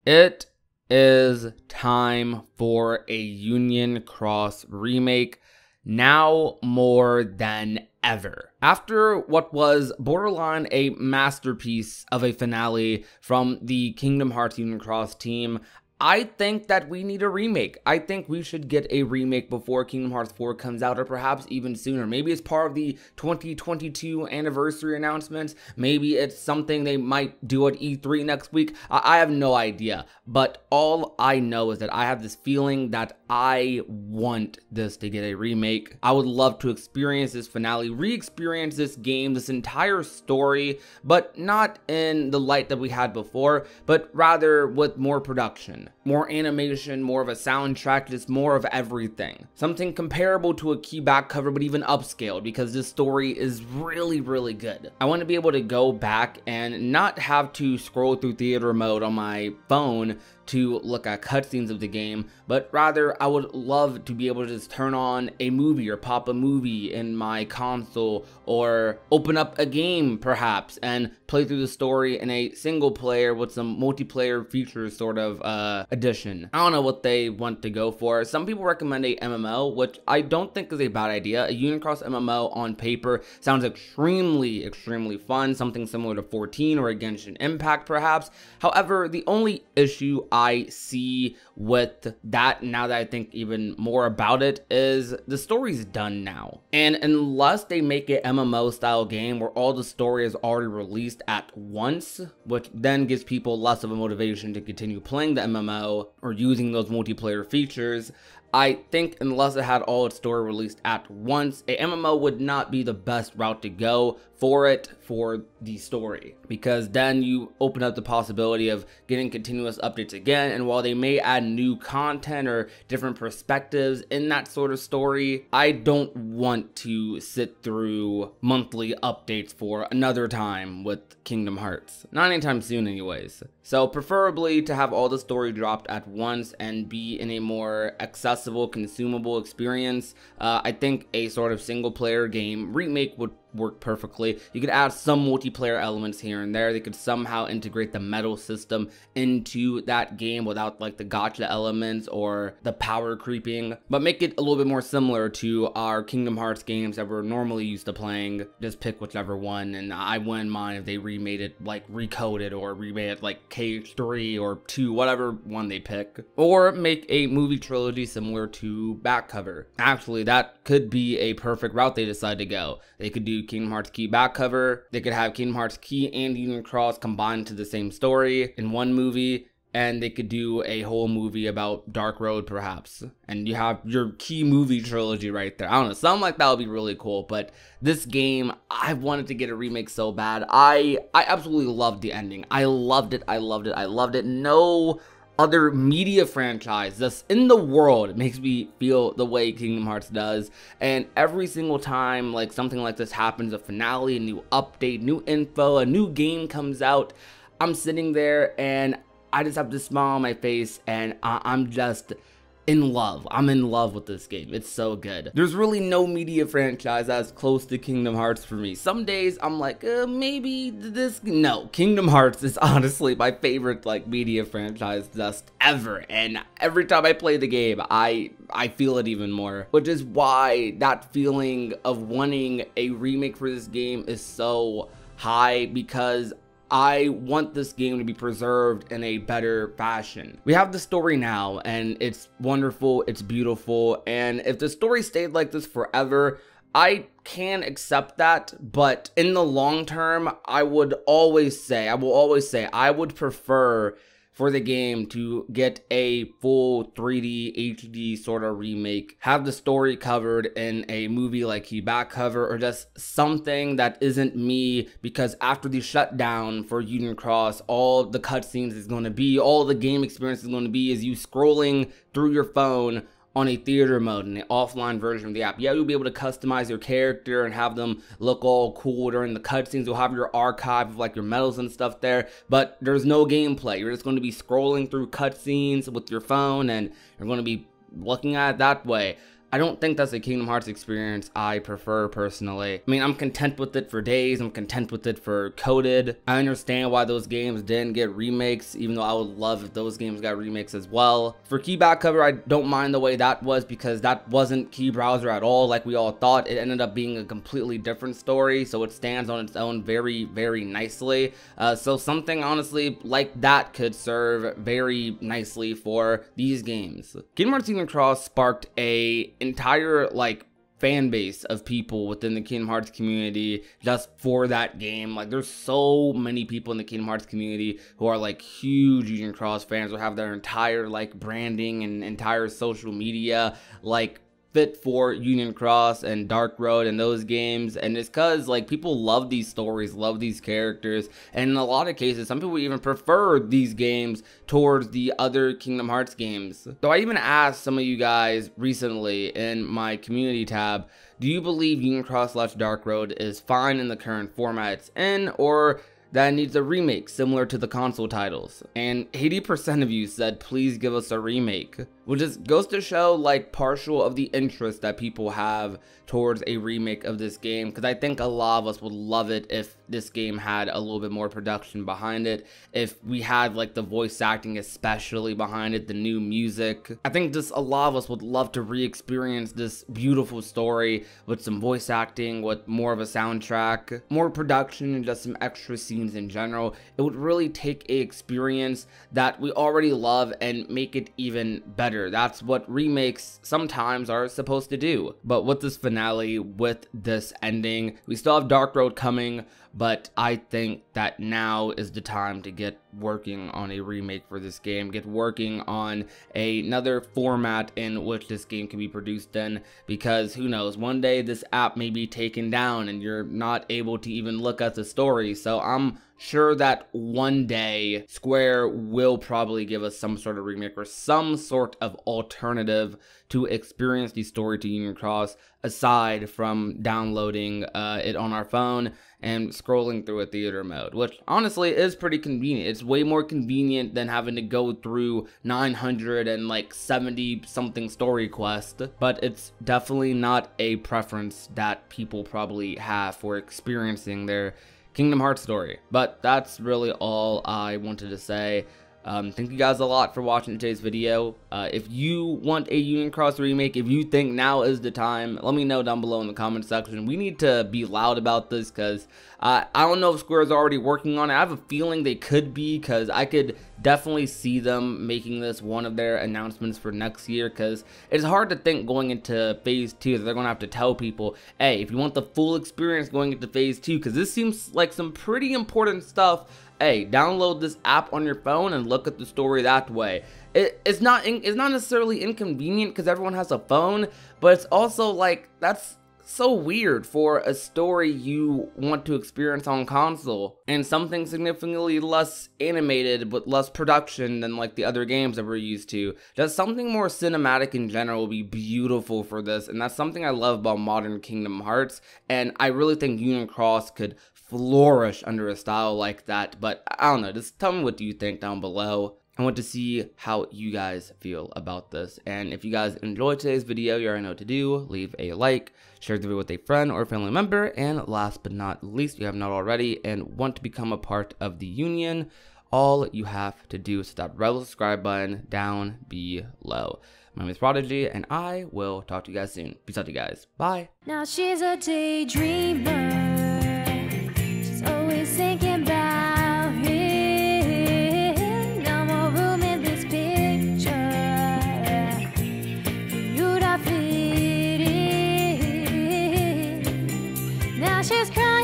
It is time for a Union Cross remake, now more than ever. After what was borderline a masterpiece of a finale from the Kingdom Hearts Union Cross team, I think that we need a remake. I think we should get a remake before Kingdom Hearts 4 comes out, or perhaps even sooner. Maybe it's part of the 2022 anniversary announcements. Maybe it's something they might do at E3 next week. I have no idea. But all I know is that I have this feeling that I want this to get a remake. I would love to experience this finale, re-experience this game, this entire story, but not in the light that we had before, but rather with more production. More animation, more of a soundtrack, just more of everything. Something comparable to a key back cover, but even upscaled, because this story is really, really good. I want to be able to go back and not have to scroll through theater mode on my phone to look at cutscenes of the game, but rather I would love to be able to just turn on a movie or pop a movie in my console, or open up a game perhaps and play through the story in a single player with some multiplayer features sort of addition. I don't know what they want to go for. Some people recommend a MMO, which I don't think is a bad idea. A Union Cross MMO on paper sounds extremely fun, something similar to 14 or a Genshin Impact perhaps. However, the only issue I see with that, now that I think even more about it, is the story's done now. And unless they make an MMO style game where all the story is already released at once, which then gives people less of a motivation to continue playing the MMO or using those multiplayer features, I think unless it had all its story released at once, a MMO would not be the best route to go for the story, because then you open up the possibility of getting continuous updates again. And while they may add new content or different perspectives in that sort of story, I don't want to sit through monthly updates for another time with Kingdom Hearts, not anytime soon anyways. So preferably to have all the story dropped at once and be in a more accessible, consumable experience. I think a sort of single player game remake would work perfectly. You could add some multiplayer elements here and there. They could somehow integrate the medal system into that game without like the gacha elements or the power creeping, but make it a little bit more similar to our Kingdom Hearts games that we're normally used to playing. Just pick whichever one, and I wouldn't mind if they remade it, like recoded, or remade it like KH3 or 2, whatever one they pick, or make a movie trilogy similar to back cover. Actually, that could be a perfect route they decide to go. They could do Kingdom Hearts Key back cover. They could have Kingdom Hearts Key and Union Cross combined to the same story in one movie, and they could do a whole movie about Dark Road perhaps, and you have your Key movie trilogy right there. I don't know, something like that would be really cool. But this game, I wanted to get a remake so bad. I absolutely loved the ending. I loved it. No other media franchise that's in the world makes me feel the way Kingdom Hearts does. And every single time like something like this happens, a finale, a new update, new info, a new game comes out, I'm sitting there and I just have this smile on my face, and I'm just in love. I'm in love with this game. It's so good. There's really no media franchise that's close to Kingdom Hearts for me. Some days I'm like, maybe this. No, Kingdom Hearts is honestly my favorite like media franchise just ever. And every time I play the game, I feel it even more, which is why that feeling of wanting a remake for this game is so high, because I want this game to be preserved in a better fashion. We have the story now, and it's wonderful, it's beautiful, and if the story stayed like this forever, I can accept that. But in the long term, I will always say, I would prefer for the game to get a full 3D HD sort of remake, have the story covered in a movie like Key back cover, or just something that isn't me, because after the shutdown for Union Cross, all the cutscenes is going to be, all the game experience is going to be, is you scrolling through your phone on a theater mode, in the offline version of the app. Yeah, you'll be able to customize your character and have them look all cool during the cutscenes. You'll have your archive of like your medals and stuff there, but there's no gameplay. You're just going to be scrolling through cutscenes with your phone, and you're going to be looking at it that way. I don't think that's a Kingdom Hearts experience I prefer personally. I mean, I'm content with it for days, I'm content with it for Coded. I understand why those games didn't get remakes, even though I would love if those games got remakes as well. For key back cover, I don't mind the way that was, because that wasn't key browser at all like we all thought. It ended up being a completely different story, so it stands on its own very, very nicely. So something honestly like that could serve very nicely for these games. Kingdom Hearts Union Cross sparked a entire fan base of people within the Kingdom Hearts community just for that game. Like, there's so many people in the Kingdom Hearts community who are huge Union Cross fans, who have their entire branding and entire social media fit for Union Cross and Dark Road and those games. And it's because people love these stories, love these characters, and in a lot of cases some people even prefer these games towards the other Kingdom Hearts games. So I even asked some of you guys recently in my community tab, do you believe Union Cross / Dark Road is fine in the current format it's in, or that needs a remake similar to the console titles? And 80% of you said please give us a remake, which just goes to show partial of the interest that people have towards a remake of this game, because I think a lot of us would love it if this game had a little bit more production behind it, if we had the voice acting especially behind it, the new music. I think just a lot of us would love to re-experience this beautiful story with some voice acting, with more of a soundtrack, more production, and just some extra scenes in general. It would really take a experience that we already love and make it even better. That's what remakes sometimes are supposed to do. But with this finale, with this ending, we still have Dark Road coming, but I think that now is the time to get working on a remake for this game, get working on another format in which this game can be produced in, because who knows, one day this app may be taken down and you're not able to even look at the story. So I'm sure that one day Square will probably give us some sort of remake or some sort of alternative to experience the story to Union Cross, aside from downloading it on our phone and scrolling through a theater mode, which honestly is pretty convenient. It's way more convenient than having to go through 970 something story quests, but it's definitely not a preference that people probably have for experiencing their Kingdom Hearts story. But that's really all I wanted to say. Thank you guys a lot for watching today's video. If you want a Union Cross remake, if you think now is the time, let me know down below in the comment section. We need to be loud about this, because I don't know if Square is already working on it. I have a feeling they could be, because I could definitely see them making this one of their announcements for next year, because it's hard to think going into phase 2 that they're going to have to tell people, hey, if you want the full experience going into phase 2, because this seems like some pretty important stuff, hey, download this app on your phone and look at the story that way. It's not necessarily inconvenient because everyone has a phone, but it's also that's so weird for a story you want to experience on console, and something significantly less animated but less production than the other games that we're used to. Just something more cinematic in general will be beautiful for this, and that's something I love about modern Kingdom Hearts, and I really think Union Cross could flourish under a style like that. But I don't know, just tell me what do you think down below. I want to see how you guys feel about this. And if you guys enjoyed today's video, you already know what to do. Leave a like, share the video with a friend or family member, and last but not least, if you have not already and want to become a part of the Union, all you have to do is hit that red subscribe button down below. My name is Prodigy, and I will talk to you guys soon. Peace out, you guys. Bye. Now she's a daydreamer. Always thinking about him. No more room in this picture for you to fit in. Now she's crying.